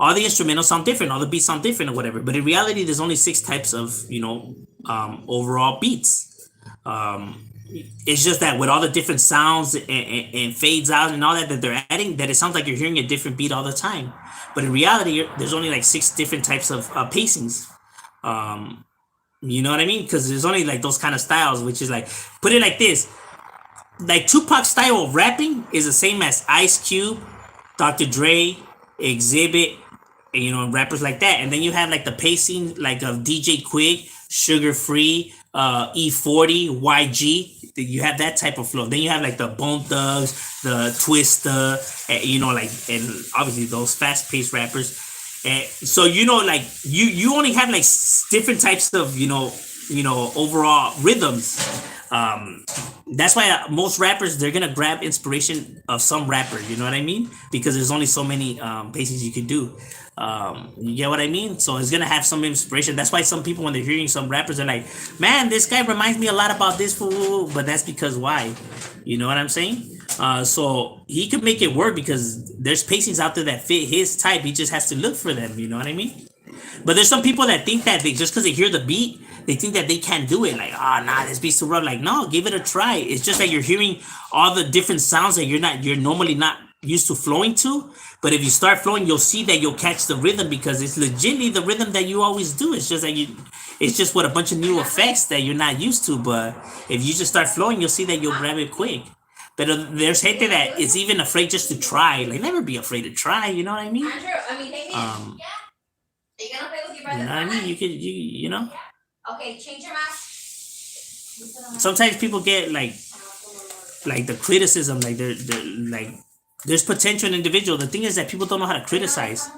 all the instrumentals sound different, all the beats sound different or whatever, but in reality there's only 6 types of overall beats. It's just that with all the different sounds and fades out and all that they're adding, that it sounds like you're hearing a different beat all the time. But in reality, there's only like 6 different types of pacings. You know what I mean? Because there's only like those kind of styles, which is like, put it like this, like Tupac's style of rapping is the same as Ice Cube, Dr. Dre, Exhibit, and rappers like that. And then you have like the pacing like of DJ Quick, Sugar Free, E40, YG. You have that type of flow. Then you have like the Bone Thugs, the Twista, and obviously those fast-paced rappers. And so like you only have like different types of overall rhythms. That's why most rappers, they're gonna grab inspiration of some rapper. You know what I mean? Because there's only so many pacings you can do. You get what I mean? So it's gonna have some inspiration. That's why some people, when they're hearing some rappers, are like, man, this guy reminds me a lot about this fool. But that's because why? You know what I'm saying? So he could make it work because there's pacings out there that fit his type. He just has to look for them. You know what I mean? But there's some people that think that they just because they hear the beat, they think that they can't do it. Like, oh nah, this beat's too rough. Like, no, give it a try. It's just that you're hearing all the different sounds that you're normally not used to flowing to. But if you start flowing, you'll see that you'll catch the rhythm because it's legitimately the rhythm that you always do. It's just that it's just with a bunch of new effects that you're not used to. But if you just start flowing, you'll see that you'll grab it quick. But there's gente that is even afraid just to try. Like, never be afraid to try. You know what I mean? Andrew, I mean, Damien. Are you gonna play with your brother? You know what I mean? You know. Okay, change your mask. Sometimes people get like the criticism, like they're like there's potential in individual. The thing is that people don't know how to criticize,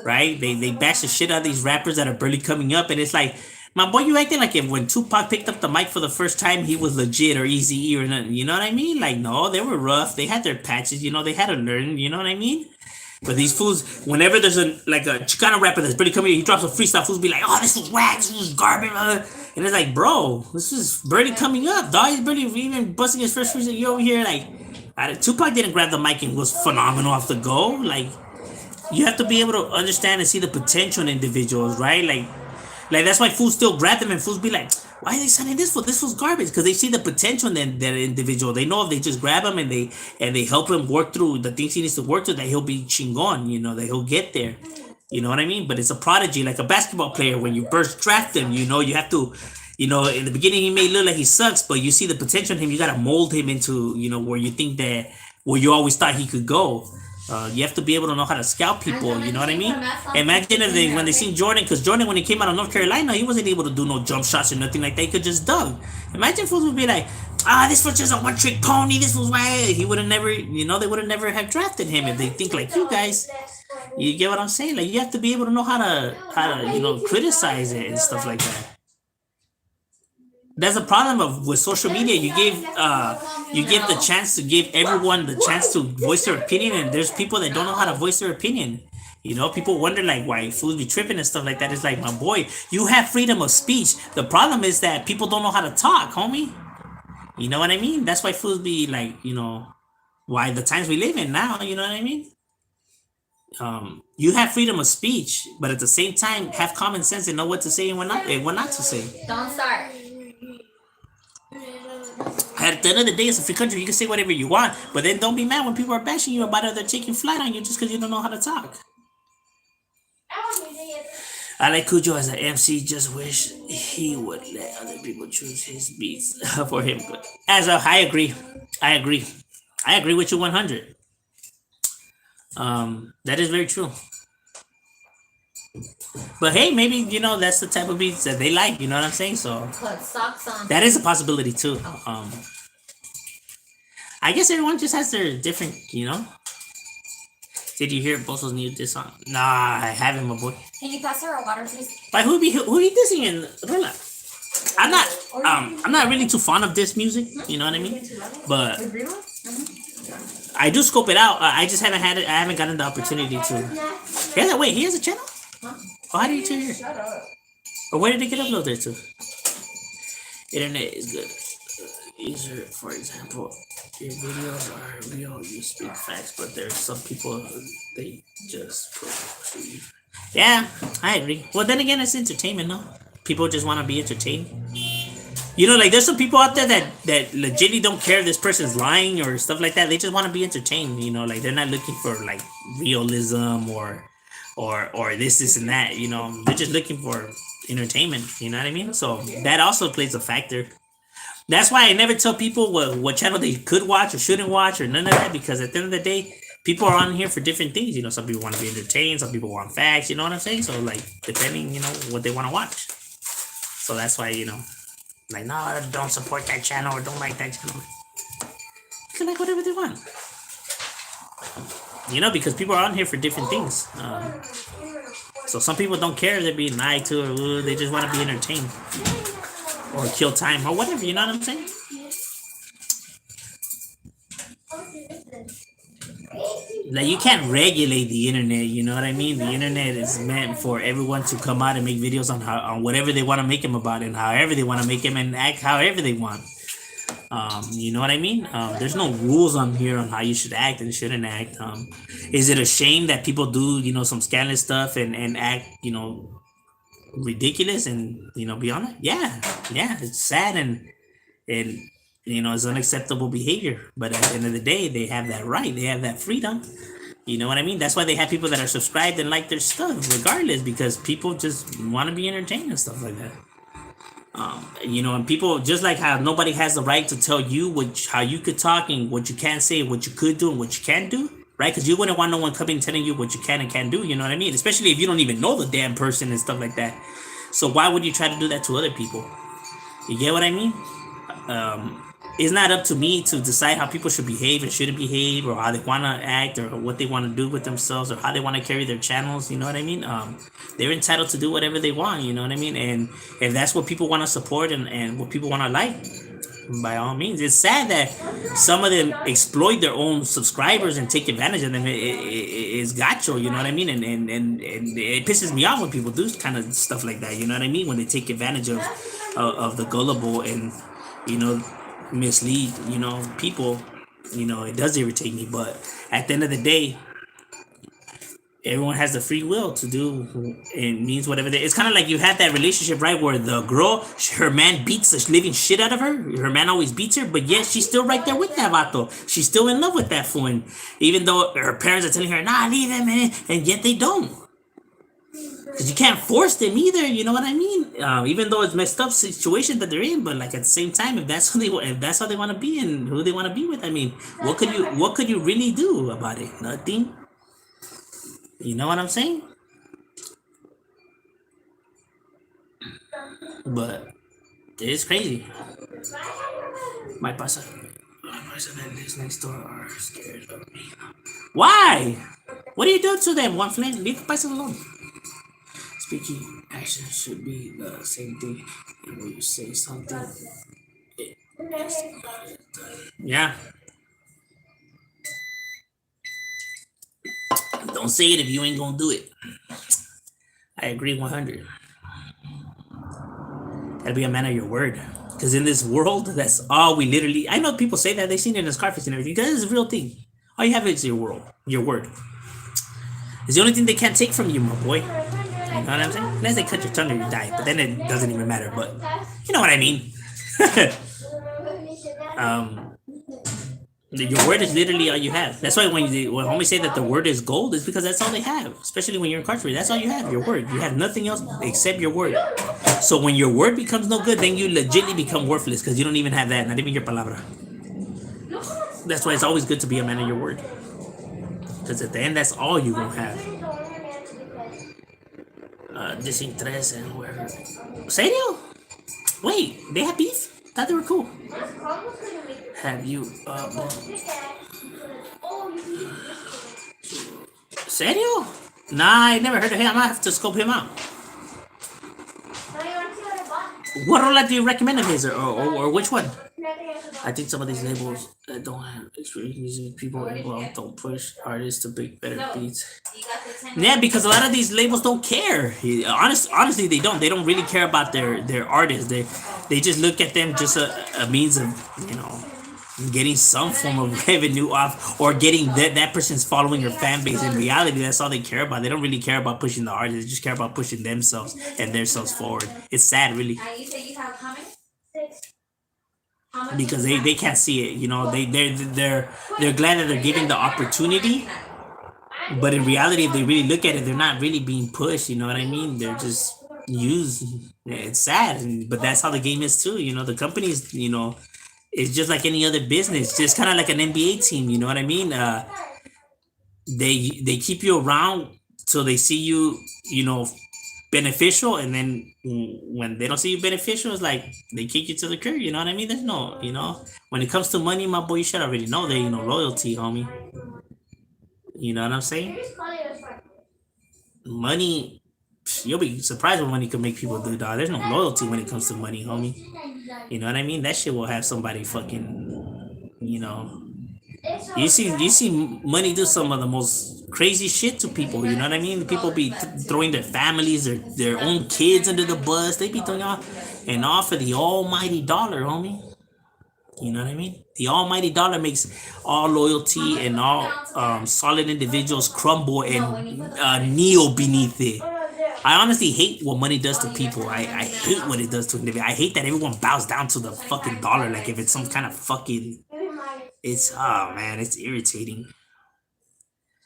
right? They bash the shit out of these rappers that are barely coming up, and it's like, my boy, you acting like if when Tupac picked up the mic for the first time, he was legit or Easy or nothing. You know what I mean? Like, no, they were rough. They had their patches. You know, they had to learn. You know what I mean? But these fools, whenever there's a Chicano rapper that's barely coming, he drops a freestyle. Fools be like, "Oh, this was whack. This was garbage," and it's like, bro, this is barely coming up. Dog, he's barely even busting his first freestyle. You over here like, Tupac didn't grab the mic and was phenomenal off the go. Like, you have to be able to understand and see the potential in individuals, right? Like that's why fools still grab them and fools be like, why are they signing this for? This was garbage because they see the potential in that individual. They know if they just grab him and they help him work through the things he needs to work through, that he'll be chingon. You know, that he'll get there. You know what I mean? But it's a prodigy, like a basketball player. When you first draft him, you know you have to. You know, in the beginning he may look like he sucks, but you see the potential in him. You gotta mold him into where you think that where you always thought he could go. You have to be able to know how to scout people. You know what I mean? Imagine if when they seen Jordan, because Jordan, when he came out of North Carolina, he wasn't able to do no jump shots or nothing like that. He could just dunk. Imagine fools would be like, this was just a one-trick pony. This was why he would have never, they would have never have drafted him if they think like you guys. You get what I'm saying? Like, you have to be able to know how to criticize it and stuff like that. That's a problem with social media. You give the chance to give everyone the chance to voice their opinion, and there's people that don't know how to voice their opinion. People wonder like why fools be tripping and stuff like that. It's like, my boy, you have freedom of speech. The problem is that people don't know how to talk, homie. You know what I mean? That's why fools be like, why the times we live in now. You know what I mean? You have freedom of speech, but at the same time, have common sense and know what to say and what not to say. Don't start. At the end of the day, it's a free country. You can say whatever you want, but then don't be mad when people are bashing you about it. They're taking flight on you just because you don't know how to talk. I like Cujo as an MC. Just wish he would let other people choose his beats for him. But I agree. I agree with you 100. That is very true. But hey, maybe that's the type of beats that they like. You know what I'm saying? So put socks on. That is a possibility too. I guess everyone just has their different. Did you hear Boso's new diss song? Nah, I haven't, my boy. Can you pass her a water, please? Like who he dissing in? I'm not really too fond of this music. You know what I mean? But I do scope it out. I just haven't had it. I haven't gotten the opportunity to. Yeah, wait, he has a channel? Huh? Oh, how did you turn here? Shut up. Or where did it get uploaded there to? Internet is good. User, for example, your videos are real, you speak facts, but there's some people, they just put you. Yeah, I agree. Well, then again, it's entertainment, no? People just want to be entertained. Like there's some people out there that legitimately don't care if this person's lying or stuff like that. They just want to be entertained, like they're not looking for like realism or this and that, they're just looking for entertainment, you know what I mean? So that also plays a factor. That's why I never tell people what channel they could watch or shouldn't watch or none of that, because at the end of the day, people are on here for different things. Some people want to be entertained, some people want facts, you know what I'm saying? So like, depending, what they want to watch. So that's why, like, no, don't support that channel or don't like that channel. You can like whatever they want. Because people are on here for different things. So some people don't care if they're being lied to or they just want to be entertained or kill time or whatever. You know what I'm saying? Like, you can't regulate the internet. You know what I mean? The internet is meant for everyone to come out and make videos on whatever they want to make them about and however they want to make them and act however they want. You know what I mean? There's no rules on here on how you should act and shouldn't act. Is it a shame that people do, some scandalous stuff and act, ridiculous and be on it? Yeah, yeah, it's sad and it's unacceptable behavior. But at the end of the day, they have that right. They have that freedom. You know what I mean? That's why they have people that are subscribed and like their stuff, regardless, because people just want to be entertained and stuff like that. And people just like how nobody has the right to tell you how you could talk and what you can say, what you could do and what you can't do, right? Because you wouldn't want no one coming telling you what you can and can't do. You know what I mean? Especially if you don't even know the damn person and stuff like that. So why would you try to do that to other people? You get what I mean? It's not up to me to decide how people should behave and shouldn't behave, or how they want to act, or what they want to do with themselves, or how they want to carry their channels. You know what I mean? They're entitled to do whatever they want. You know what I mean? And if that's what people want to support and what people want to like, by all means. It's sad that some of them exploit their own subscribers and take advantage of them. It's gacho, you know what I mean? And it pisses me off when people do kind of stuff like that. You know what I mean? When they take advantage of the gullible and mislead people. It does irritate me. But at the end of the day, everyone has the free will to do and means whatever it's kind of like you have that relationship, right, where the girl, her man beats the living shit out of her man always beats her, but yet she's still right there with that vato. She's still in love with that fool, and even though her parents are telling her, nah, leave him, and yet they don't, because you can't force them either. You know what I mean? Even though it's messed up situation that they're in, but like at the same time, if that's how they want to be and who they want to be with, I mean, what could you really do about it? Nothing. You know what I'm saying? But it's crazy. My person that lives next door are scared of me. Why? What are you doing to them, one flame? Leave the person alone. Speaking action should be the same thing. And when you say something, yeah. Don't say it if you ain't gonna do it. I agree 100. Gotta be a man of your word. Because in this world, that's all we literally. I know people say that they've seen it in Scarface and everything. Because it's a real thing. All you have is your word. It's the only thing they can't take from you, my boy. You know what I'm saying? Unless they cut your tongue or you die, but then it doesn't even matter. But you know what I mean. Your word is literally all you have. That's why when homies say that the word is gold, is because that's all they have. Especially when you're incarcerated, that's all you have. Your word. You have nothing else except your word. So when your word becomes no good, then you legitimately become worthless because you don't even have that. Not even your palabra. That's why it's always good to be a man of your word. Because at the end, that's all you gonna have. Desinterés and whoever. Serio? Wait, they have beef? Thought they were cool. Have you Serio? Nah, I never heard of him. I might have to scope him out. What rola do you recommend of his, or which one? I think some of these labels that don't have experience music people involved don't push artists to make better beats. Yeah, because a lot of these labels don't care. Honestly, they don't. They don't really care about their artists. They just look at them just a means of getting some form of revenue off, or getting that person's following or fan base. In reality, that's all they care about. They don't really care about pushing the artist. They just care about pushing themselves and themselves forward. It's sad, really. You said you have how many? 6. Because they can't see it. They're glad that they're given the opportunity. But in reality, if they really look at it, they're not really being pushed. You know what I mean? They're just used. It's sad, but that's how the game is too. The companies, it's just like any other business. Just kind of like an NBA team. You know what I mean? They keep you around so they see you, beneficial, and then when they don't see you beneficial, it's like they kick you to the curb. You know what I mean? There's no, when it comes to money, my boy, you should already know there ain't no loyalty, homie. You know what I'm saying? Money, you'll be surprised what money can make people do, dog. There's no loyalty when it comes to money, homie. You know what I mean? That shit will have somebody fucking, You see money do some of the most crazy shit to people. You know what I mean? People be throwing their families, their own kids under the bus. They be throwing off for the almighty dollar, homie. You know what I mean? The almighty dollar makes all loyalty and all solid individuals crumble and kneel beneath it. I honestly hate what money does to people. I hate what it does to individuals. I hate that everyone bows down to the fucking dollar like if it's some kind of fucking. It's oh man, it's irritating.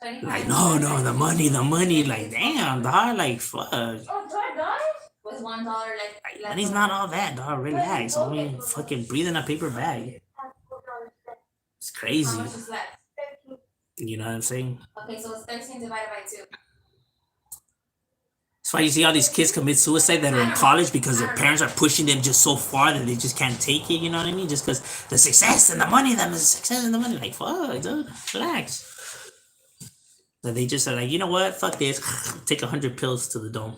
Like no, the money. Like damn, dog. Like fuck. Was $1 like Money's not all that, dog. Relax. I mean, fucking breathe in a paper bag. It's crazy. how much is left? You know what I'm saying? Okay, so it's 13 divided by 2. That's why you see all these kids commit suicide that are in college because their parents are pushing them just so far that they just can't take it. You know what I mean? Just because the success and the money, Like, fuck, dude, relax. That they just are like, you know what? Fuck this. Take 100 pills to the dome.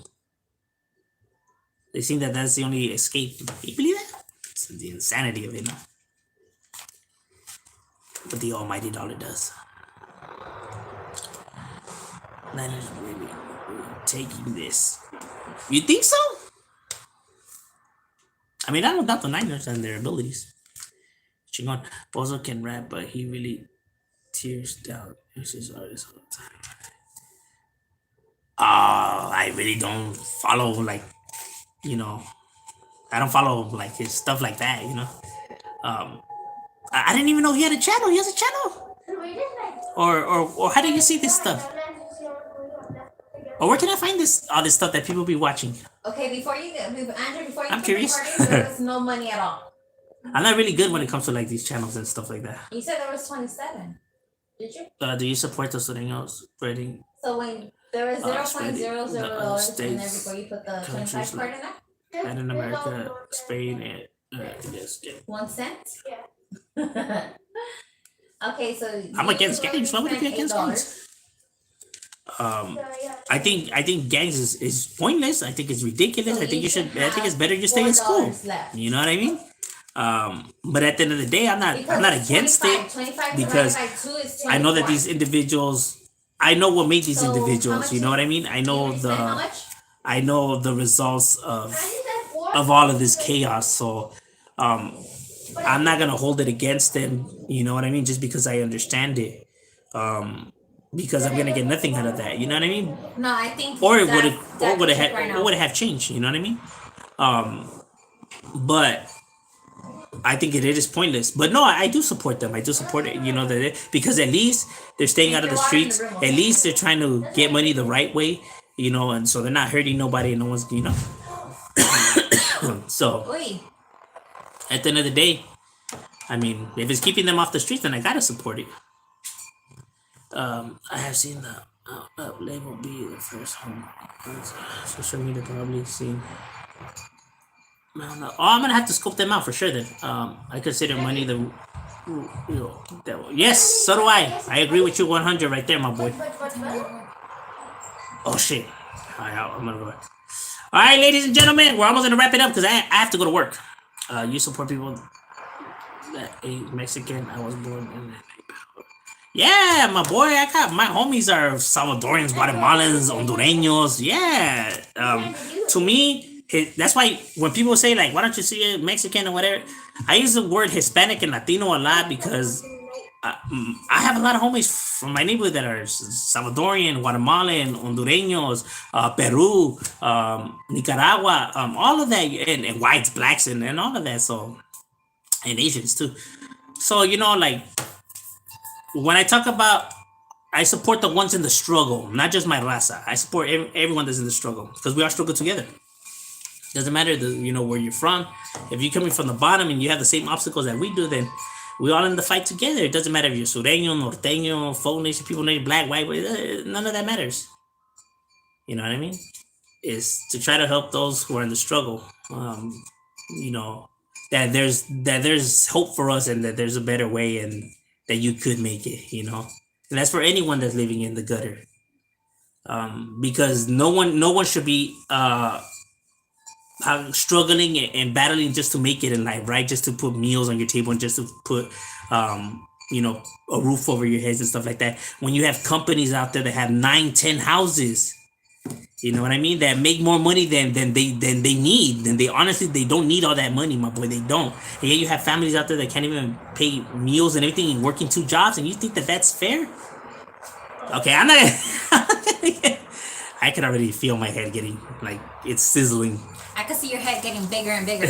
They think that that's the only escape. You believe that? It's the insanity of it now. But the almighty dollar does. Niners, baby, we're taking this. You think so? I mean, I don't doubt the Niners and their abilities. Chicano Bozo can rap, but he really tears down his artist all the time. I really don't follow I don't follow like his stuff like that, I didn't even know he had a channel. He has a channel. Or how do you see this stuff? Or where can I find all this stuff that people be watching? Okay, before you I'm curious. there was no money at all. I'm not really good when it comes to like these channels and stuff like that. You said there was 27. Did you? Do you support the Sureños spreading? So when there was $0.00 and before you put the 25 countries part in that? Latin America, Spain, and yes, yeah. 1 cent? Yeah. Okay, so I'm against gangs. Why would I be against gangs? I think gangs is pointless. I think it's ridiculous. I think it's better you stay in school. You know what I mean? But at the end of the day, I'm not against it because I know that these individuals. I know what made these individuals. You know what I mean? I know the results of all of this chaos. So I'm not gonna hold it against them. You know what I mean? Just because I understand it. Because I'm gonna get nothing out of that. You know what I mean? No, I think. Or it would have changed. You know what I mean? But I think it is pointless. But no, I do support them. I do support it. You know because at least they're staying out of the streets. At least they're trying to get money the right way. You know, and so they're not hurting nobody. And no one's So at the end of the day, I mean, if it's keeping them off the streets, then I gotta support it. I have seen the up label be the first home. Social media probably seen. I'm gonna have to scope them out for sure. Then I consider money the. Yes, so do I. I agree with you 100 right there, my boy. Oh shit! All right, I'm gonna go. All right, ladies and gentlemen, we're almost gonna wrap it up because I have to go to work. You support people that ain't Mexican. I was born in. Yeah, my boy, I got my homies are Salvadorians, Guatemalans, Hondureños. Yeah. To me, that's why when people say like, why don't you see a Mexican or whatever, I use the word Hispanic and Latino a lot because I have a lot of homies from my neighborhood that are Salvadorian, Guatemalan, Hondureños, Peru, Nicaragua, all of that, and whites, blacks, and all of that. So, and Asians too. So like. When I talk about, I support the ones in the struggle, not just my raza. I support everyone that's in the struggle because we all struggle together. Doesn't matter where you're from. If you're coming from the bottom and you have the same obstacles that we do, then we all in the fight together. It doesn't matter if you're Sureño, Norteño, Folk Nation, people named black, white, none of that matters. You know what I mean? It's to try to help those who are in the struggle. That there's hope for us and that there's a better way and that you could make it, and that's for anyone that's living in the gutter. Because no one should be struggling and battling just to make it in life, right? Just to put meals on your table and just to put a roof over your heads and stuff like that. When you have companies out there that have 9-10 houses, You know what I mean? That make more money than they need. Than they honestly they don't need all that money, my boy. They don't. And yet you have families out there that can't even pay meals and everything, and working 2 jobs, and you think that that's fair? Okay, I'm not. I can already feel my head getting like it's sizzling. I can see your head getting bigger and bigger.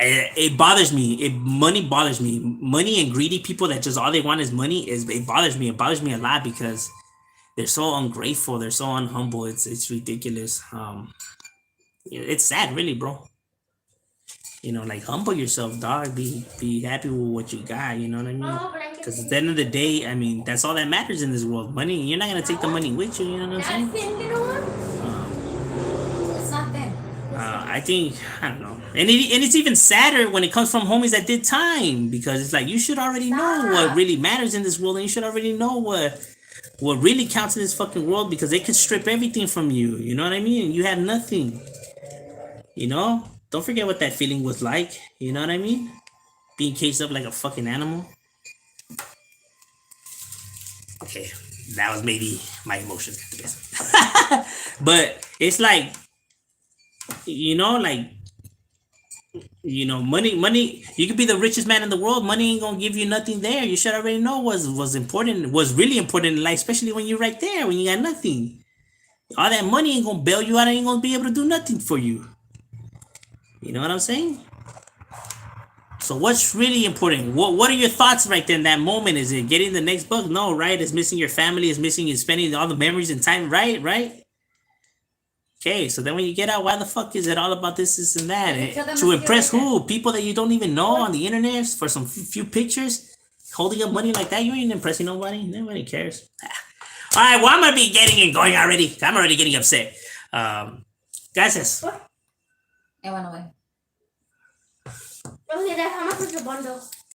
It bothers me. Money bothers me. Money and greedy people that just all they want is money it bothers me. It bothers me a lot because they're so ungrateful. They're so unhumble. It's ridiculous. It's sad, really, bro. Like humble yourself, dog. Be happy with what you got. You know what I mean? Because at the end of the day, I mean, that's all that matters in this world. Money. You're not gonna take the money with you. You know what I'm saying? It's not thin. I think I don't know, and it's even sadder when it comes from homies that did time because it's like you should already know what really matters in this world, and you should already know what really counts in this fucking world because they could strip everything from you. You know what I mean? You have nothing. Don't forget what that feeling was like. You know what I mean? Being caged up like a fucking animal. Okay, that was maybe my emotion, I guess. But it's like. Money, you could be the richest man in the world. Money ain't gonna give you nothing there. You should already know was important, was really important in life, especially when you're right there, when you got nothing. All that money ain't gonna bail you out, ain't gonna be able to do nothing for you. You know what I'm saying? So what's really important? What are your thoughts right there in that moment? Is it getting the next book? No, right? It's missing your family, it's missing you spending all the memories and time, right? Okay, so then when you get out, why the fuck is it all about this and that? To impress who? People that you don't even know on the internet for some few pictures? Holding up money like that? You ain't impressing nobody. Nobody cares. All right, well, I'm going to be getting and going already. I'm already getting upset. Gracias. It went away. Okay, that's how much is the bundle?